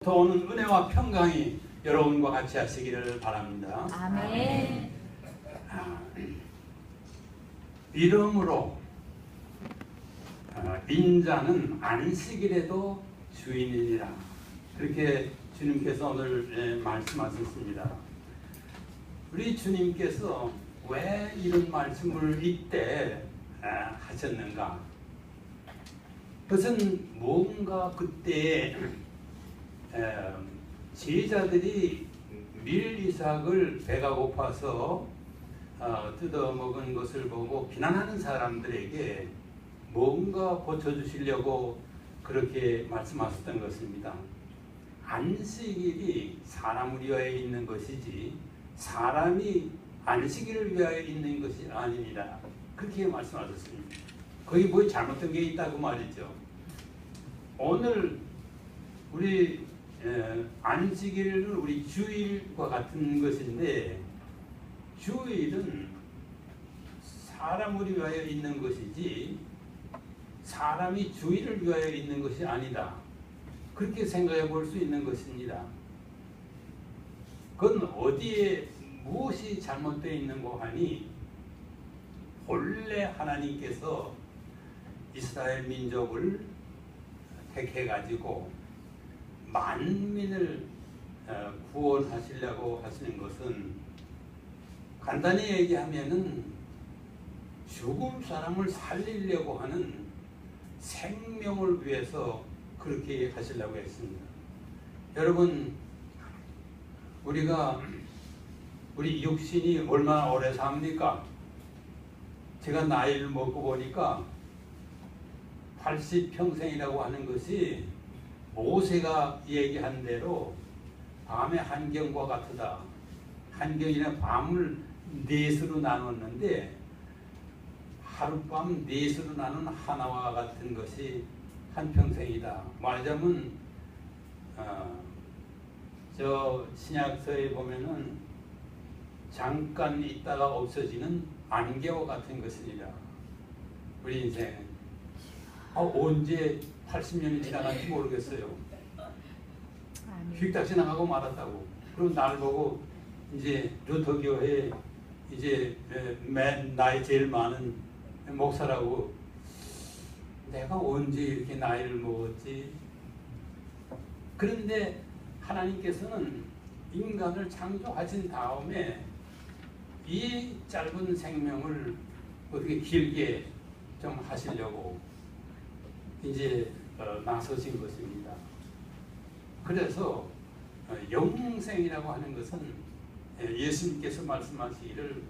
도는 은혜와 평강이 여러분과 같이 하시기를 바랍니다. 아멘. 이러므로 인자는 안식일에도 주인이니라. 그렇게 주님께서 오늘 말씀하셨습니다. 우리 주님께서 왜 이런 말씀을 이때 하셨는가? 그것은 뭔가 그때 제자들이 밀 이삭을 배가 고파서 뜯어먹은 것을 보고 비난하는 사람들에게 뭔가 고쳐주시려고 그렇게 말씀하셨던 것입니다. 안식일이 사람을 위하여 있는 것이지 사람이 안식일을 위하여 있는 것이 아닙니다. 그렇게 말씀하셨습니다. 거기 뭐 잘못된 게 있다고 말이죠. 오늘 우리 안식일은 우리 주일과 같은 것인데, 주일은 사람을 위하여 있는 것이지 사람이 주일을 위하여 있는 것이 아니다. 그렇게 생각해 볼 수 있는 것입니다. 그건 어디에 무엇이 잘못되어 있는고 하니, 본래 하나님께서 이스라엘 민족을 택해 가지고 만민을 구원하시려고 하시는 것은, 간단히 얘기하면은 죽은 사람을 살리려고 하는 생명을 위해서 그렇게 하시려고 했습니다. 여러분, 우리 육신이 얼마나 오래 삽니까? 제가 나이를 먹고 보니까 80평생이라고 하는 것이 모세가 얘기한 대로 밤의 한경과 같으다. 한경이나 밤을 넷으로 나눴는데 하룻밤 넷으로 나눈 하나와 같은 것이 한평생이다. 말하자면 저 신약서에 보면은 잠깐 있다가 없어지는 안개와 같은 것입니다. 우리 인생 언제 80년이 지나간지 모르겠어요. 휙딱 지나가고 말았다고. 그럼 날 보고 이제 루터교회 이제 나이 제일 많은 목사라고, 내가 언제 이렇게 나이를 먹었지? 그런데 하나님께서는 인간을 창조하신 다음에 이 짧은 생명을 어떻게 길게 좀 하시려고 이제 나서신 것입니다. 그래서 영생이라고 하는 것은 예수님께서 말씀하시기를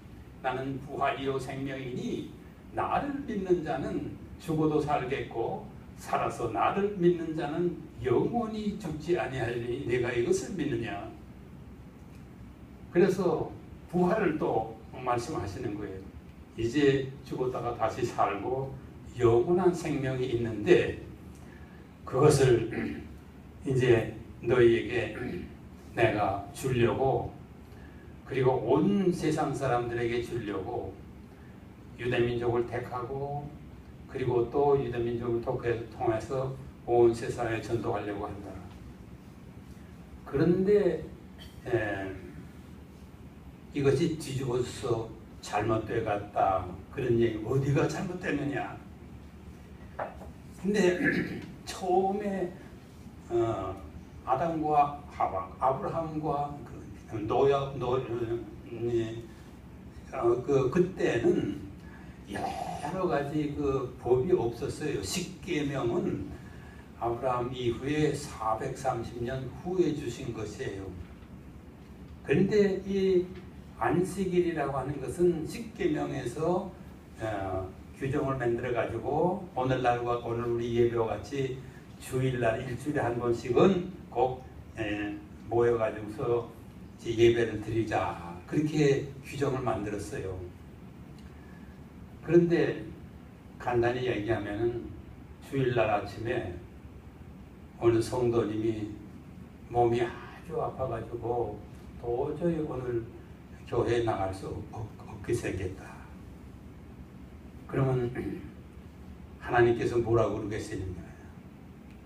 나는 부활이요 생명이니 나를 믿는 자는 죽어도 살겠고 살아서 나를 믿는 자는 영원히 죽지 아니하리니 내가 이것을 믿느냐. 그래서 부활을 또 말씀하시는 거예요. 이제 죽었다가 다시 살고 영원한 생명이 있는데, 그것을 이제 너희에게 내가 주려고, 그리고 온 세상 사람들에게 주려고 유대민족을 택하고, 그리고 또 유대민족을 통해서 온 세상에 전도하려고 한다. 그런데 이것이 뒤집어서 잘못돼 갔다. 그런 얘기, 어디가 잘못됐느냐. 근데 처음에 아담과 하와, 아브라함과 그때는 여러 가지 법이 없었어요. 십계명은 아브라함 이후에 430년 후에 주신 것이에요. 그런데 이 안식일이라고 하는 것은 십계명에서 규정을 만들어 가지고 오늘날과 오늘 우리 예배와 같이 주일날 일주일에 한 번씩은 꼭 모여 가지고서 예배를 드리자, 그렇게 규정을 만들었어요. 그런데 간단히 얘기하면은 주일날 아침에 어느 성도님이 몸이 아주 아파가지고 도저히 오늘 교회에 나갈 수 없게 생겼다. 그러면 하나님께서 뭐라고 그러겠습니까?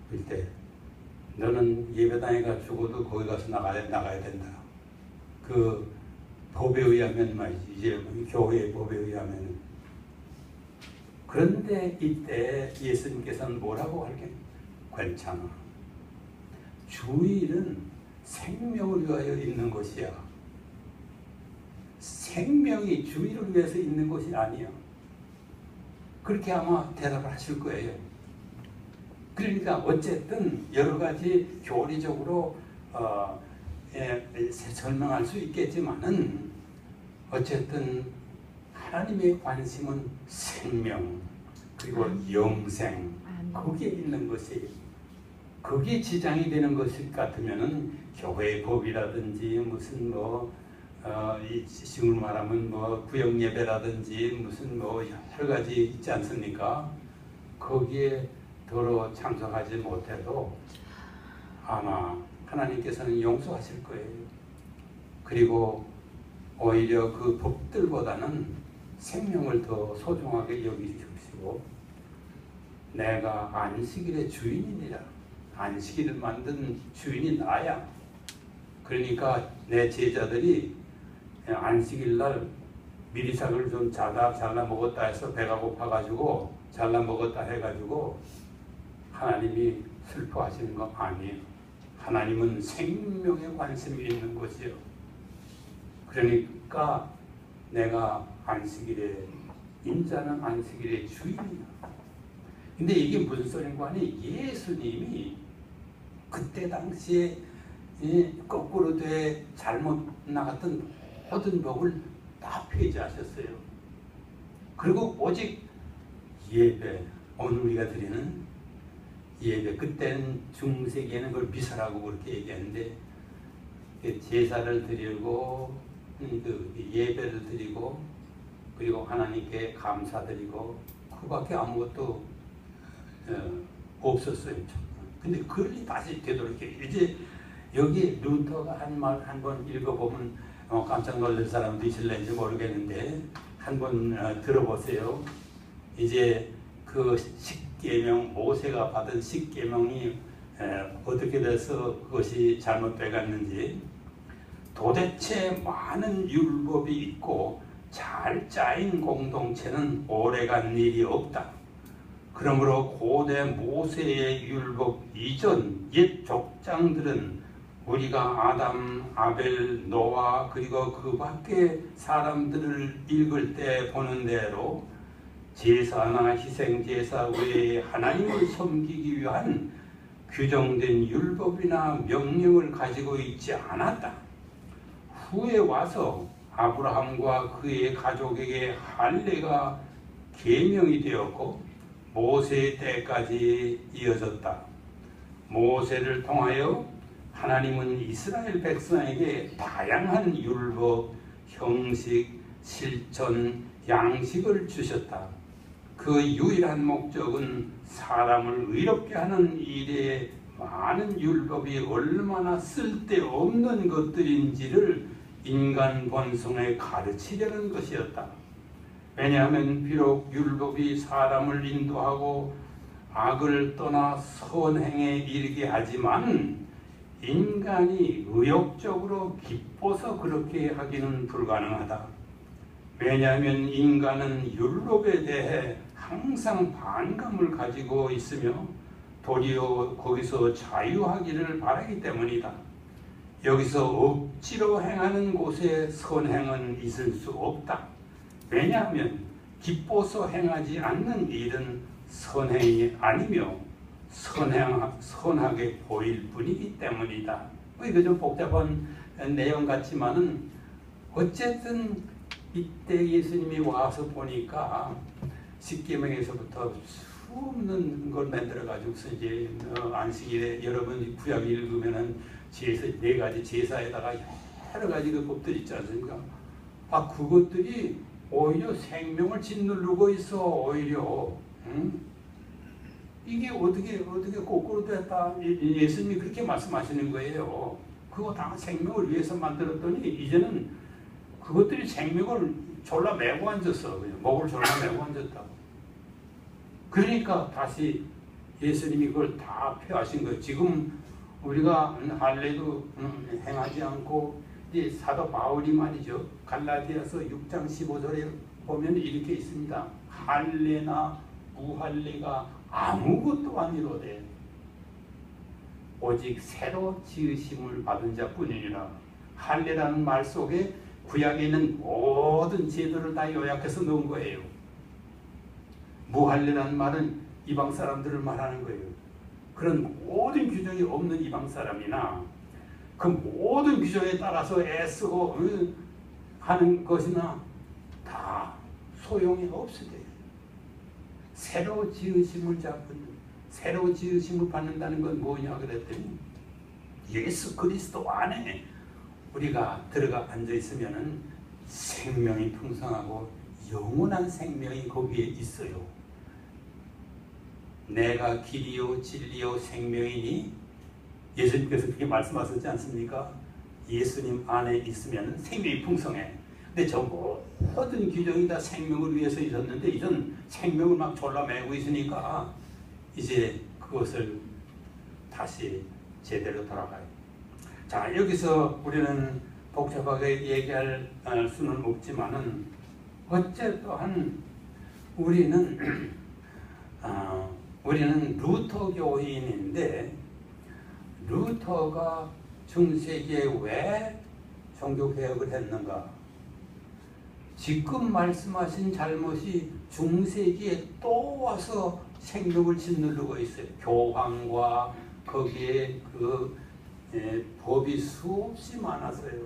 그때 너는 예배당에 가 죽어도 거기 가서 나가야 된다. 그 법에 의하면 말이지. 이제 교회의 법에 의하면. 그런데 이때 예수님께서는 뭐라고 할게? 괜찮아. 주일은 생명을 위하여 있는 것이야. 생명이 주일을 위해서 있는 것이 아니야. 그렇게 아마 대답을 하실 거예요. 그러니까 어쨌든 여러 가지 교리적으로 설명할 수 있겠지만은 어쨌든 하나님의 관심은 생명 그리고 영생 거기에 있는 것이 그게 지장이 되는 것 같으면은 교회의 법이라든지 무슨 지금으로 말하면 구역 예배라든지 무슨 여러 가지 있지 않습니까? 거기에 더러 참석하지 못해도 아마 하나님께서는 용서하실 거예요. 그리고 오히려 그 법들보다는 생명을 더 소중하게 여기주시고 내가 안식일의 주인이니라. 안식일을 만든 주인이 나야. 그러니까 내 제자들이 안식일날 미리삭을 좀 잘라 먹었다 해서 배가 고파가지고 잘라 먹었다 해가지고 하나님이 슬퍼하시는 거 아니에요. 하나님은 생명에 관심이 있는 것이요. 그러니까 내가 안식일에 인자는 안식일의 주인이야. 근데 이게 무슨 소린가 하니 예수님이 그때 당시에 거꾸로 돼 잘못 나갔던 모든 법을 다 폐지하셨어요. 그리고 오직 예배, 오늘 우리가 드리는 예배, 그때는 중세기에는 그걸 미사라고 그렇게 얘기했는데 제사를 드리고 예배를 드리고 그리고 하나님께 감사드리고 그밖에 아무것도 없었어요. 근데 그걸 다시 되돌이켜 이제 여기 루터가 한 말 한 번 읽어보면 깜짝 놀랄 사람도 있을는지 모르겠는데 한번 들어보세요. 이제 그 십계명 모세가 받은 십계명이 어떻게 돼서 그것이 잘못돼 갔는지 도대체 많은 율법이 있고 잘 짜인 공동체는 오래간 일이 없다. 그러므로 고대 모세의 율법 이전 옛 족장들은 우리가 아담, 아벨, 노아 그리고 그 밖의 사람들을 읽을 때 보는 대로 제사나 희생제사 외에 하나님을 섬기기 위한 규정된 율법이나 명령을 가지고 있지 않았다. 후에 와서 아브라함과 그의 가족에게 할례가 계명이 되었고 모세의 때까지 이어졌다. 모세를 통하여 하나님은 이스라엘 백성에게 다양한 율법, 형식, 실천, 양식을 주셨다. 그 유일한 목적은 사람을 의롭게 하는 일에 많은 율법이 얼마나 쓸데없는 것들인지를 인간 본성에 가르치려는 것이었다. 왜냐하면 비록 율법이 사람을 인도하고 악을 떠나 선행에 이르게 하지만 인간이 의욕적으로 기뻐서 그렇게 하기는 불가능하다. 왜냐하면 인간은 율법에 대해 항상 반감을 가지고 있으며 도리어 거기서 자유하기를 바라기 때문이다. 여기서 억지로 행하는 곳에 선행은 있을 수 없다. 왜냐하면 기뻐서 행하지 않는 일은 선행이 아니며 선하게 보일 뿐이기 때문이다. 이거 좀 복잡한 내용 같지만은 어쨌든 이때 예수님이 와서 보니까 십계명에서부터 수없는 걸 만들어 가지고서 이제 안식일에 여러분 구약 읽으면은 제사 4가지 제사에다가 여러 가지 그 법들이 있지 않습니까? 그것들이 오히려 생명을 짓누르고 있어. 오히려 이게 어떻게 거꾸로 됐다. 예수님이 그렇게 말씀하시는 거예요. 그거 다 생명을 위해서 만들었더니 이제는 그것들이 생명을 졸라 메고 앉았어. 그냥 목을 졸라 메고 앉았다. 그러니까 다시 예수님이 그걸 다 폐하신 거예요. 지금 우리가 할례도 행하지 않고 이제 사도 바울이 말이죠. 갈라디아서 6장 15절에 보면 이렇게 있습니다. 할례나 무할례가 아무것도 아니로되 오직 새로 지으심을 받은 자뿐이니라. 할례라는 말 속에 구약에 있는 모든 제도를 다 요약해서 넣은 거예요. 무할례라는 말은 이방 사람들을 말하는 거예요. 그런 모든 규정이 없는 이방 사람이나 그 모든 규정에 따라서 애쓰고 하는 것이나 다 소용이 없으대요. 새로 지으심을 잡은, 새로 지으심을 받는다는 건 뭐냐 그랬더니 예수 그리스도 안에 우리가 들어가 앉아 있으면은 생명이 풍성하고 영원한 생명이 거기에 있어요. 내가 길이요 진리요 생명이니 예수님께서 그렇게 말씀하셨지 않습니까? 예수님 안에 있으면 생명이 풍성해. 근데 저 모든 규정이 다 생명을 위해서 있었는데 이젠 생명을 막 졸라매고 있으니까 이제 그것을 다시 제대로 돌아가요. 자, 여기서 우리는 복잡하게 얘기할 수는 없지만은 어쨌든 우리는 루터 교인인데 루터가 중세기에 왜 종교개혁을 했는가? 지금 말씀하신 잘못이 중세기에 또 와서 생명을 짓누르고 있어요. 교황과 거기에 법이 수없이 많아서요.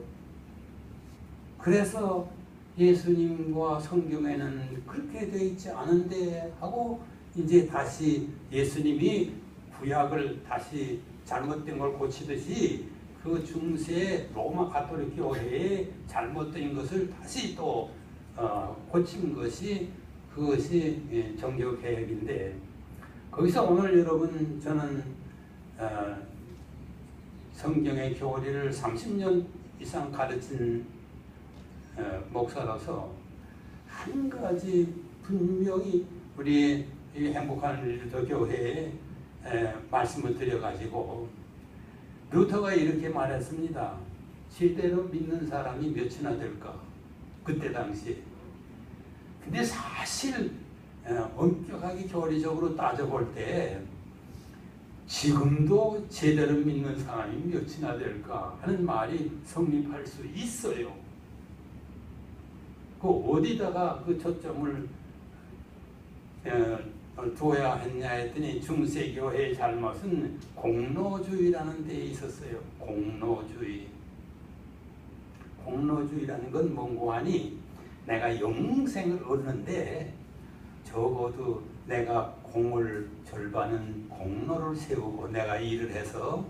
그래서 예수님과 성경에는 그렇게 되어 있지 않은데 하고 이제 다시 예수님이 구약을 다시 잘못된 걸 고치듯이 그 중세 로마 가톨릭 교회의 잘못된 것을 다시 또 고친 것이 그것이 종교 개혁인데 거기서 오늘 여러분 저는 성경의 교리를 30년 이상 가르친 목사로서 한 가지 분명히 우리 이 행복한 루터 교회에 말씀을 드려가지고 루터가 이렇게 말했습니다. 제대로 믿는 사람이 몇이나 될까? 그때 당시에. 근데 사실 엄격하게 교리적으로 따져볼 때 지금도 제대로 믿는 사람이 몇이나 될까 하는 말이 성립할 수 있어요. 그 어디다가 그 초점을 두어야 했냐 했더니 중세교회의 잘못은 공로주의라는 데에 있었어요. 공로주의. 공로주의라는 건 뭔고 하니 내가 영생을 얻는데 적어도 내가 공을 절반은 공로를 세우고 내가 일을 해서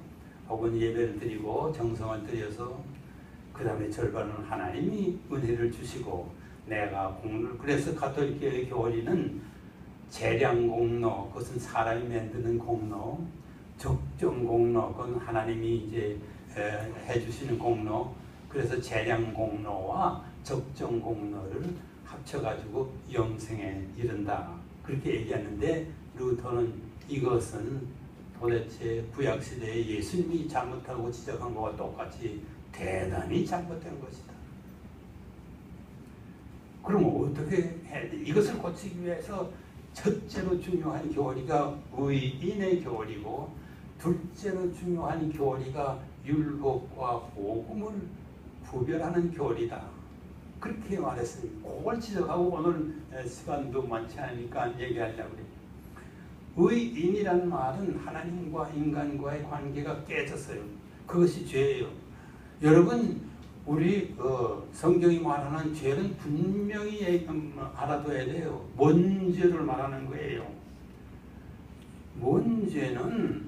혹은 예배를 드리고 정성을 들여서 그 다음에 절반은 하나님이 은혜를 주시고 내가 공로를 그래서 가톨릭교회 교리는 재량 공로, 그것은 사람이 만드는 공로, 적정 공로, 그건 하나님이 이제 해주시는 공로. 그래서 재량 공로와 적정 공로를 합쳐가지고 영생에 이른다. 그렇게 얘기하는데 루터는 이것은 도대체 구약시대에 예수님이 잘못하고 지적한 것과 똑같이 대단히 잘못된 것이다. 그럼 어떻게 해야 돼? 이것을 고치기 위해서 첫째로 중요한 교리가 의인의 교리고 둘째로 중요한 교리가 율법과 복음을 구별하는 교리다. 그렇게 말했습니다. 그걸 지적하고 오늘 시간도 많지 않으니까 얘기하려고 그래요. 의인이란 말은 하나님과 인간과의 관계가 깨졌어요. 그것이 죄예요. 여러분 우리 성경이 말하는 죄는 분명히 알아둬야 돼요. 뭔 죄를 말하는 거예요? 뭔 죄는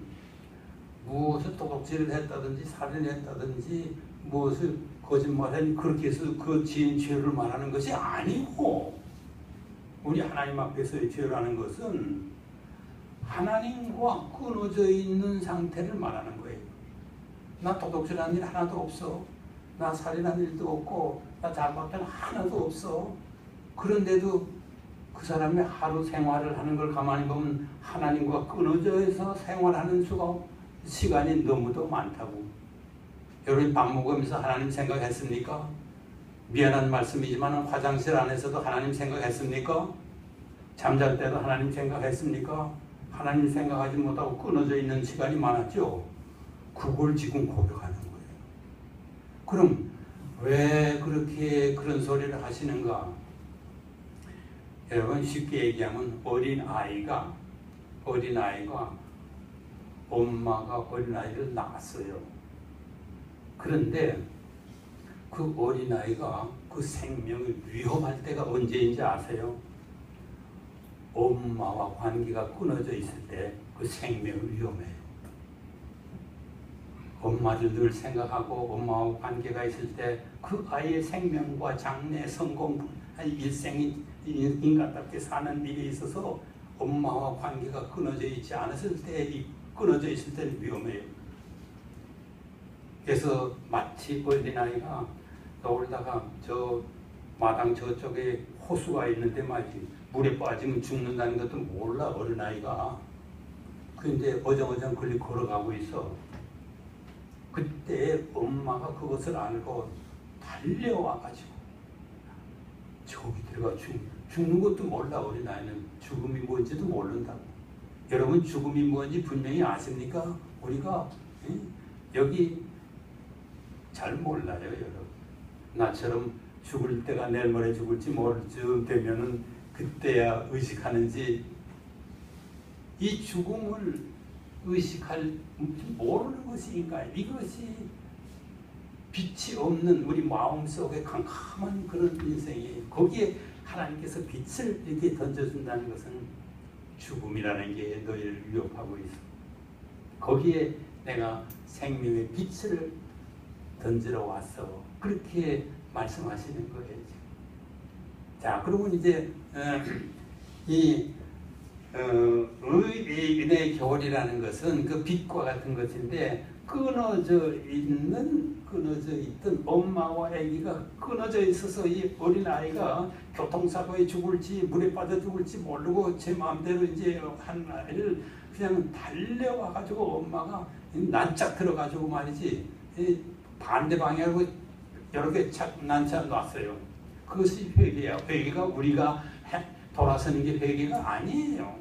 무엇을 도둑질을 했다든지 살인을 했다든지 무엇을 거짓말한 그렇게 해서 그 지은 죄를 말하는 것이 아니고 우리 하나님 앞에서의 죄라는 것은 하나님과 끊어져 있는 상태를 말하는 거예요. 나 도둑질한 일 하나도 없어. 나 살인한 일도 없고 나 잘못한 하나도 없어. 그런데도 그 사람이 하루 생활을 하는 걸 가만히 보면 하나님과 끊어져서 생활하는 수가 시간이 너무도 많다고. 여러분 밥 먹으면서 하나님 생각했습니까? 미안한 말씀이지만 화장실 안에서도 하나님 생각했습니까? 잠잘 때도 하나님 생각했습니까? 하나님 생각하지 못하고 끊어져 있는 시간이 많았죠. 그걸 지금 고백하는 거예요. 그럼 왜 그렇게 그런 소리를 하시는가? 여러분 쉽게 얘기하면 어린아이가 엄마가 어린아이를 낳았어요. 그런데 그 어린아이가 그 생명이 위험할 때가 언제인지 아세요? 엄마와 관계가 끊어져 있을 때 그 생명이 위험해요. 엄마를 늘 생각하고 엄마와 관계가 있을 때 그 아이의 생명과 장래, 성공, 일생이 인간답게 사는 일에 있어서 엄마와 관계가 끊어져 있지 않았을 때, 끊어져 있을 때는 위험해요. 그래서 마치 어린아이가 떠올다가 저 마당 저쪽에 호수가 있는데 말이지, 물에 빠지면 죽는다는 것도 몰라 어린아이가. 근데 어정어정 걸어가고 있어. 그때 엄마가 그것을 알고 달려와가지고 저기 들어가 죽는 것도 몰라. 어린아이는 죽음이 뭔지도 모른다고. 여러분 죽음이 뭔지 분명히 아십니까? 우리가 여기 잘 몰라요. 여러분 나처럼 죽을 때가 내일 모레 죽을지 모를 즈음 되면은 그때야 의식하는지, 이 죽음을 의식할 모르는 것이 인간. 이것이 빛이 없는 우리 마음속에 캄캄한 그런 인생이에요. 거기에 하나님께서 빛을 이렇게 던져준다는 것은 죽음이라는 게 너희를 위협하고 있어. 거기에 내가 생명의 빛을 던지러 왔어. 그렇게 말씀하시는 거예요. 자, 그러면 이제 이 은혜의 겨울이라는 것은 그 빛과 같은 것인데, 끊어져 있던 엄마와 아기가 끊어져 있어서 이 어린아이가 교통사고에 죽을지 물에 빠져 죽을지 모르고 제 마음대로 이제 한 아이를 그냥 달려와가지고 엄마가 난짝 들어가지고 말이지 반대 방향으로 여러 개 난차 놨어요. 그것이 회개야. 회개가 우리가 돌아서는 게 회개가 아니에요.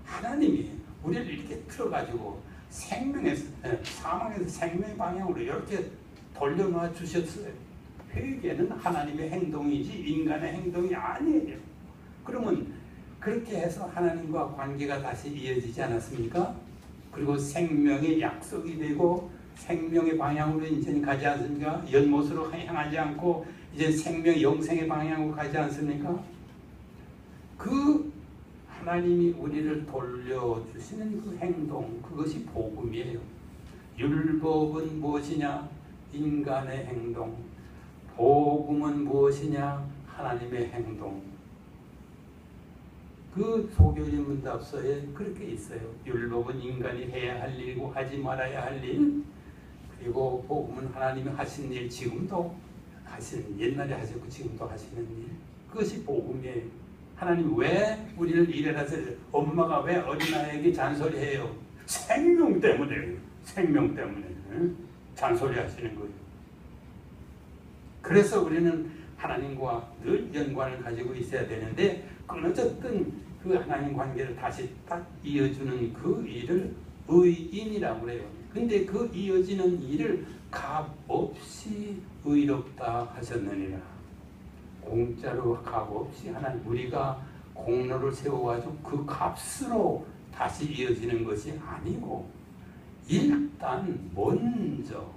하나님이 우리를 이렇게 틀어가지고 사망에서 생명의 방향으로 이렇게 돌려놔 주셨어요. 회개는 하나님의 행동이지 인간의 행동이 아니에요. 그러면 그렇게 해서 하나님과 관계가 다시 이어지지 않았습니까? 그리고 생명의 약속이 되고 생명의 방향으로 이제 가지 않습니까? 연못으로 향하지 않고 이제 생명 영생의 방향으로 가지 않습니까? 그 하나님이 우리를 돌려주시는 그 행동, 그것이 복음이에요. 율법은 무엇이냐? 인간의 행동. 복음은 무엇이냐? 하나님의 행동. 그 소교리 문답서에 그렇게 있어요. 율법은 인간이 해야 할 일이고 하지 말아야 할 일, 그리고 복음은 하나님이 하신 일, 지금도 하시는, 옛날에 하셨고 지금도 하시는 일, 그것이 복음이에요. 하나님 왜 우리를 이래라서, 엄마가 왜 어린아이에게 잔소리해요? 생명 때문에, 생명 때문에 잔소리 하시는 거예요. 그래서 우리는 하나님과 늘 연관을 가지고 있어야 되는데, 끊어졌던 그 하나님 관계를 다시 딱 이어주는 그 일을 의인이라고 그래요. 근데 그 이어지는 일을 값없이 의롭다 하셨느니라. 공짜로 값없이 하나님, 우리가 공로를 세워가지고 그 값으로 다시 이어지는 것이 아니고, 일단 먼저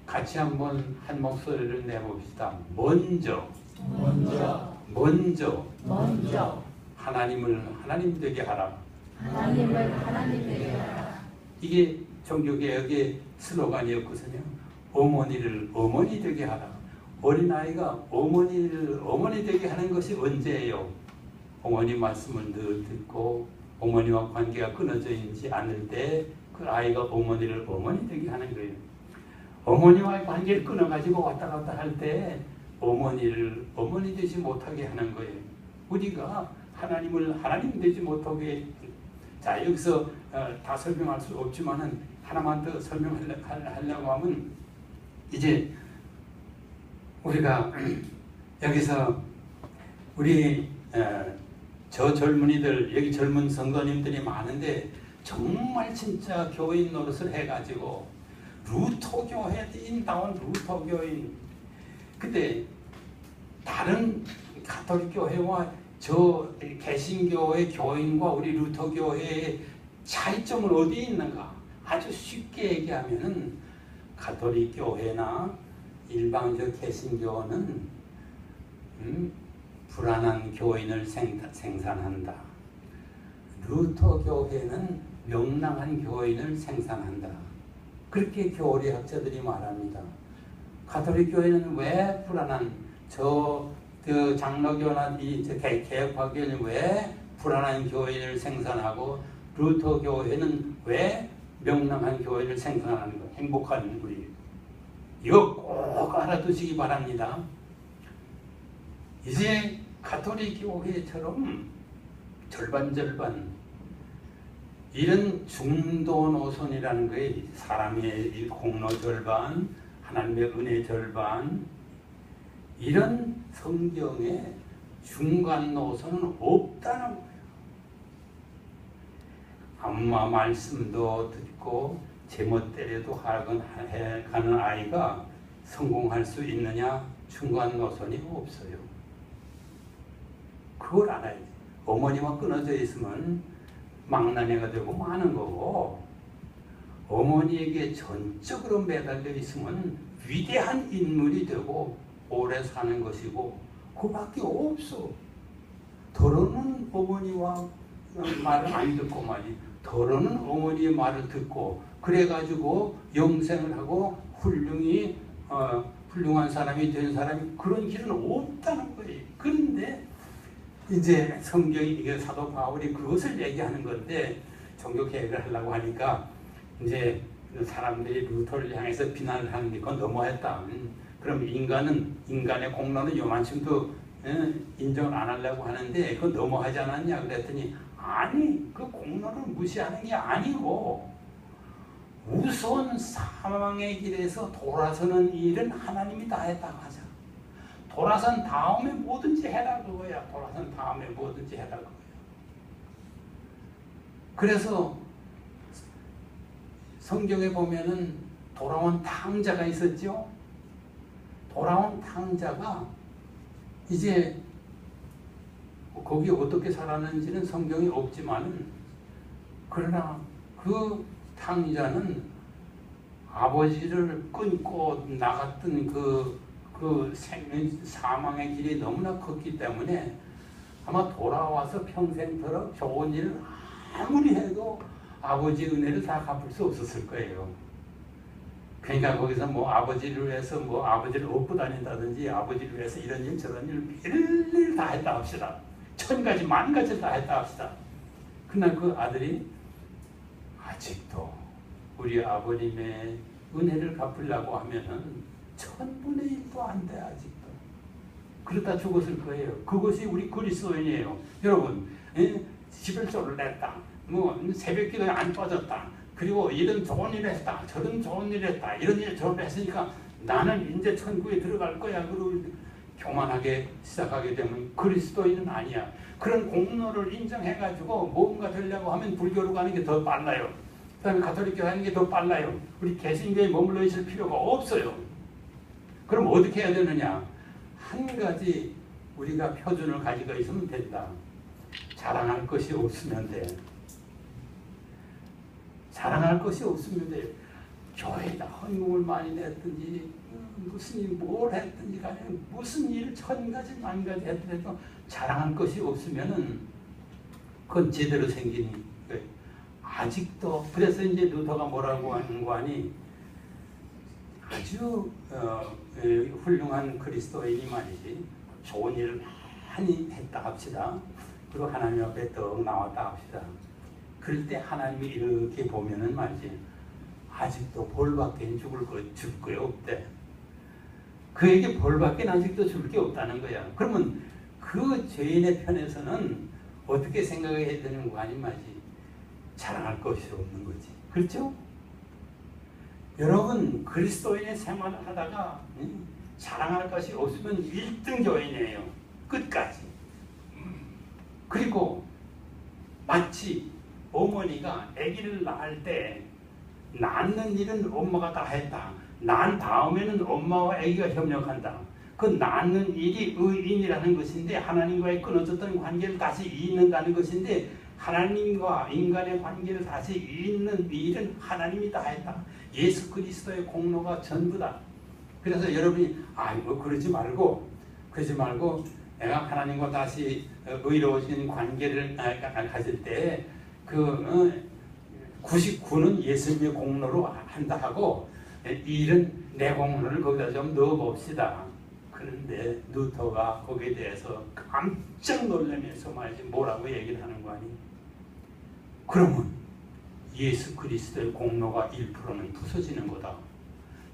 같이 한번 한 목소리를 내봅시다. 먼저 하나님을 하나님 되게 하라. 이게 종교개혁의 슬로건이었거든요. 어머니를 어머니 되게 하라. 어린아이가 어머니를 어머니 되게 하는 것이 언제예요? 어머니 말씀을 늘 듣고 어머니와 관계가 끊어져 있지 않을 때 그 아이가 어머니를 어머니 되게 하는 거예요. 어머니와의 관계를 끊어가지고 왔다 갔다 할 때 어머니를 어머니 되지 못하게 하는 거예요. 우리가 하나님을 하나님 되지 못하게, 자 여기서 다 설명할 수 없지만은 하나만 더 설명하려고 하면 이제 우리가 여기서 우리 저 젊은이들 여기 젊은 성도님들이 많은데 정말 진짜 교인 노릇을 해가지고 루터교회 인다운 루터교인 근데 다른 가톨릭 교회와 저 개신교회 교인과 우리 루터교회의 차이점은 어디에 있는가? 아주 쉽게 얘기하면은 가톨릭 교회나 일방적 개신교는 불안한 교인을 생산한다. 루터 교회는 명랑한 교인을 생산한다. 그렇게 교리학자들이 말합니다. 가톨릭 교회는 왜 불안한 장로교나 개혁파교는 왜 불안한 교인을 생산하고 루터 교회는 왜 명랑한 교인을 생산하는 거? 행복한 우리 이거 꼭 알아두시기 바랍니다. 이제 가톨릭 교회처럼 절반 이런 중도 노선이라는 거에 사람의 공로 절반, 하나님의 은혜 절반 이런 성경에 중간 노선은 없다는 아무 말씀도 듣고 제멋대로도 가는 아이가 성공할 수 있느냐? 중간 노선이 없어요. 그걸 알아야지. 어머니와 끊어져 있으면 망나니가 되고 많은 거고 어머니에게 전적으로 매달려 있으면 위대한 인물이 되고 오래 사는 것이고 그밖에 없어. 더러는 어머니와 말을 안 듣고 말이지. 더러는 어머니의 말을 듣고 그래가지고 영생을 하고 훌륭한 사람이 된 사람이 그런 길은 없다는 거예요. 그런데 이제 성경이 이게 사도 바울이 그것을 얘기하는 건데 종교 개혁을 하려고 하니까 이제 사람들이 루터를 향해서 비난을 하는 게 그건 너무했다. 그럼 인간의 공로는 요만큼도 인정을 안 하려고 하는데 그건 너무하지 않았냐 그랬더니 아니 그 공로를 무시하는 게 아니고 우선 사망의 길에서 돌아서는 일은 하나님이 다 했다고 하자. 돌아선 다음에 뭐든지 해라 그거야. 돌아선 다음에 뭐든지 해라 그거야. 그래서 성경에 보면은 돌아온 탕자가 있었죠. 돌아온 탕자가 이제 거기 어떻게 살았는지는 성경이 없지만은 그러나 그 탕자는 아버지를 끊고 나갔던 그 사망의 길이 너무나 컸기 때문에 아마 돌아와서 평생토록 좋은 일을 아무리 해도 아버지 은혜를 다 갚을 수 없었을 거예요. 그러니까 거기서 뭐 아버지를 위해서 뭐 아버지를 업고 다닌다든지 아버지를 위해서 이런 일 저런 일 별일 다 했다 합시다. 1000가지 만가지를 다 했다 합시다. 그날 그 아들이 아직도 우리 아버님의 은혜를 갚으려고 하면은 1000분의 1도 안 돼 아직도. 그러다 죽었을 거예요. 그것이 우리 그리스도인이에요. 여러분 11조를 냈다. 뭐 새벽기도에 안 빠졌다. 그리고 이런 좋은 일을 했다. 저런 좋은 일을 했다. 이런 일 저런 일 했으니까 나는 이제 천국에 들어갈 거야. 그리고 교만하게 시작하게 되면 그리스도인은 아니야. 그런 공로를 인정해가지고 뭔가 되려고 하면 불교로 가는 게 더 빨라요. 그 다음에 가톨릭교 하는 게 더 빨라요. 우리 개신교에 머물러 있을 필요가 없어요. 그럼 어떻게 해야 되느냐? 한 가지 우리가 표준을 가지고 있으면 된다. 자랑할 것이 없으면 돼. 자랑할 것이 없으면 돼. 교회에다 헌금을 많이 냈든지 무슨 일 뭘 했든지 간에 무슨 일 1000가지 만가지 했더라도 자랑할 것이 없으면은 그건 제대로 생긴 거예요. 아직도 그래서 이제 루터가 뭐라고 하는 거 아니 아주 훌륭한 그리스도인이 말이지 좋은 일을 많이 했다 합시다. 그리고 하나님 앞에 떡 나왔다 합시다. 그럴 때 하나님이 이렇게 보면은 말이지 아직도 벌밖에 줄 거 없대. 그에게 벌밖에 아직도 줄 게 없다는 거야. 그러면 그 죄인의 편에서는 어떻게 생각해야 되는 거 아니 말이지 자랑할 것이 없는 거지. 그렇죠? 여러분 그리스도인의 생활을 하다가 자랑할 것이 없으면 1등 교인이에요. 끝까지. 그리고 마치 어머니가 아기를 낳을 때 낳는 일은 엄마가 다 했다. 낳은 다음에는 엄마와 아기가 협력한다. 그 낳는 일이 의인이라는 것인데 하나님과의 끊어졌던 관계를 다시 잇는다는 것인데 하나님과 인간의 관계를 다시 잇는 일은 하나님이 다 했다. 예수 그리스도의 공로가 전부다. 그래서 여러분이 그러지 말고 내가 하나님과 다시 의로워진 관계를 가질 때 그 99는 예수님의 공로로 한다 하고 일은 내 공로를 거기다 좀 넣어봅시다. 그런데 루터가 거기에 대해서 깜짝 놀라면서 말이지 뭐라고 얘기를 하는 거 아니? 그러면 예수 그리스도의 공로가 1%는 부서지는 거다.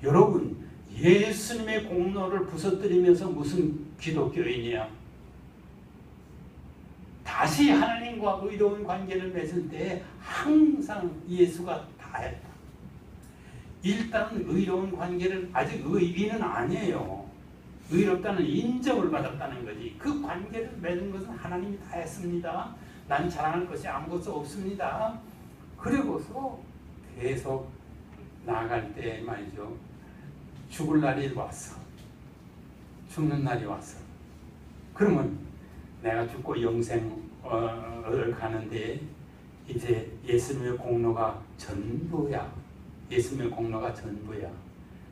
여러분 예수님의 공로를 부서뜨리면서 무슨 기독교인이야? 다시 하나님과 의로운 관계를 맺을 때 항상 예수가 다 했다. 일단 의로운 관계를 아직 의인은 아니에요. 의롭다는 인정을 받았다는 거지. 그 관계를 맺은 것은 하나님이 다 했습니다. 난 자랑할 것이 아무것도 없습니다. 그리고서 계속 나아갈 때 말이죠. 죽을 날이 왔어. 죽는 날이 왔어. 그러면 내가 죽고 영생을 가는데 이제 예수님의 공로가 전부야. 예수님의 공로가 전부야.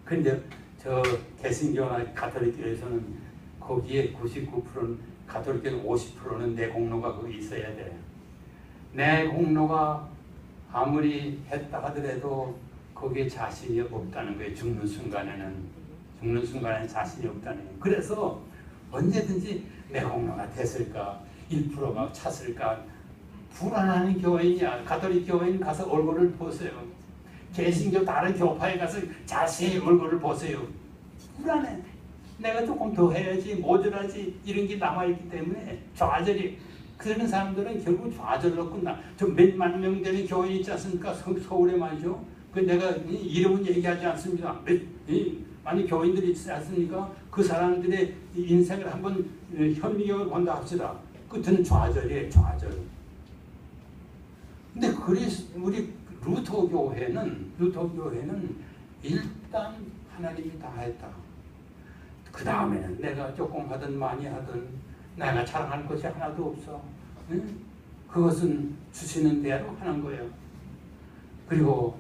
근데 저 개신교나 가톨릭교에서는 거기에 99%는 가톨릭교는 50%는 내 공로가 거기 있어야 돼. 내 공로가 아무리 했다 하더라도 거기에 자신이 없다는 거예요. 죽는 순간에는 자신이 없다는 거예요. 그래서 언제든지 내 공로가 됐을까 1%가 찼을까 불안한 교인이야. 가톨릭 교인 가서 얼굴을 보세요. 개신교 다른 교파에 가서 자세히 얼굴을 보세요. 불안해. 내가 조금 더 해야지 모자라지 이런 게 남아있기 때문에 좌절이. 그런 사람들은 결국 좌절로 끝나. 저 몇만 명 되는 교인 있지 않습니까? 서울에 말이죠. 그 내가 이름은 얘기하지 않습니다. 많은 교인들이 있지 않습니까? 그 사람들의 인생을 한번 현미경을 본다 합시다. 끝은 좌절이에요. 좌절. 근데 우리 루터 교회는 일단 하나님이 다 했다. 그 다음에는 내가 조금 하든 많이 하든 내가 자랑할 것이 하나도 없어. 응? 그것은 주시는 대로 하는 거예요. 그리고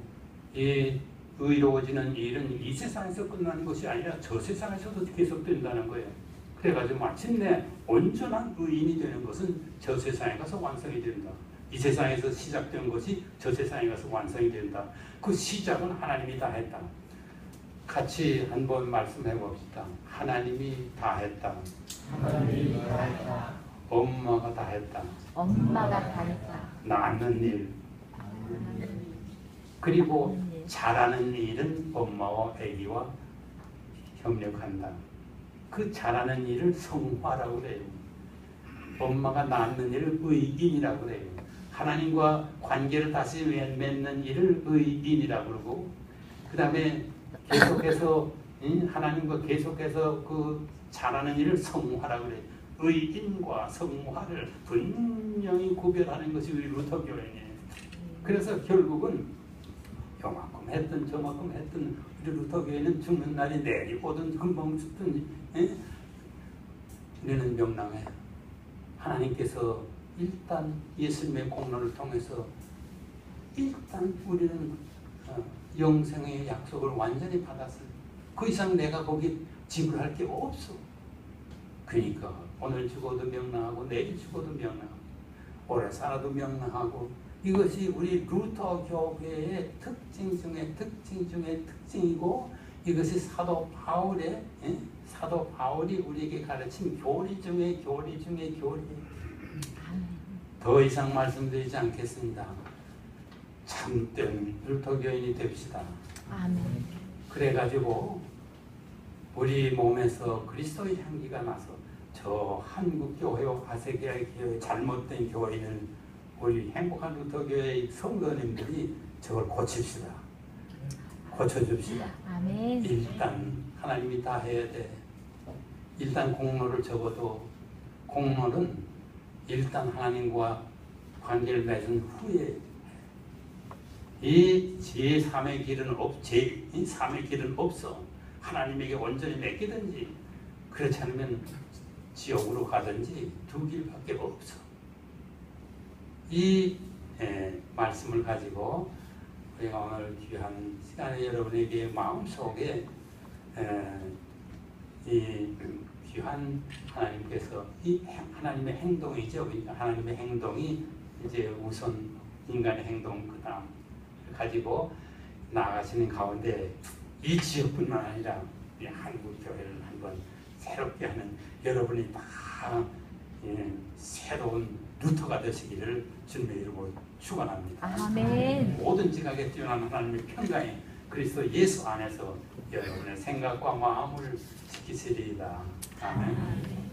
이 의로워지는 일은 이 세상에서 끝나는 것이 아니라 저 세상에서도 계속된다는 거예요. 그래가지고 마침내 온전한 의인이 되는 것은 저 세상에 가서 완성이 된다. 이 세상에서 시작된 것이 저 세상에 가서 완성이 된다. 그 시작은 하나님이 다 했다. 같이 한번 말씀해 봅시다. 하나님이 다 했다. 하나님이 다 했다. 엄마가 다 했다. 엄마가 다 했다. 낳는 일. 그리고 잘하는 일은 엄마와 아기와 협력한다. 그 잘하는 일을 성화라고 그래요. 엄마가 낳는 일을 의인이라고 그래요. 하나님과 관계를 다시 맺는 일을 의인이라고 그러고, 그 다음에 계속해서 하나님과 계속해서 그 잘하는 일을 성화라고 그래요. 의인과 성화를 분명히 구별하는 것이 우리 루터 교회예요. 그래서 결국은 요만큼 했든 저만큼 했든 우리 루터 교회는 죽는 날이 내리 오든 금방 죽든 우리는 명랑해. 하나님께서 일단 예수님의 공로를 통해서 일단 우리는 영생의 약속을 완전히 받았어요. 그 이상 내가 거기 지불할 게 없어. 그러니까 오늘 죽어도 명랑하고 내일 죽어도 명랑하고 오래 살아도 명랑하고, 이것이 우리 루터 교회의 특징 중에 특징이고, 이것이 사도 바울이 우리에게 가르친 교리 중에 교리. 더 이상 말씀드리지 않겠습니다. 참된 루터 교인이 됩시다. 아멘. 그래가지고 우리 몸에서 그리스도의 향기가 나서 저 한국 교회와 아세기아 교회 잘못된 교회를 우리 행복한 루터 교회의 성도님들이 저걸 고칩시다. 고쳐줍시다. 아멘. 일단 하나님이 다 해야 돼. 일단 공로를 적어도 공로는 일단 하나님과 관계를 맺은 후에 이 제3의 길은 제3의 길은 없어. 하나님에게 온전히 맡기든지 그렇지 않으면 지옥으로 가든지 두 길밖에 없어. 이 말씀을 가지고 우리가 오늘 귀한 시간에 여러분에게 마음속에 이 귀한 하나님께서 이 하나님의 행동이죠. 하나님의 행동이 이제 우선 인간의 행동 그다음 가지고 나아가시는 가운데 이 지역뿐만 아니라 이 한국 교회를 한번 새롭게 하는 여러분이 다 새로운 루터가 되시기를 주님의 이름으로 축원합니다. 아멘. 모든 지각에 뛰어난 하나님의 평강에 그리스도 예수 안에서 여러분의 생각과 마음을 지키시리이다. 아멘.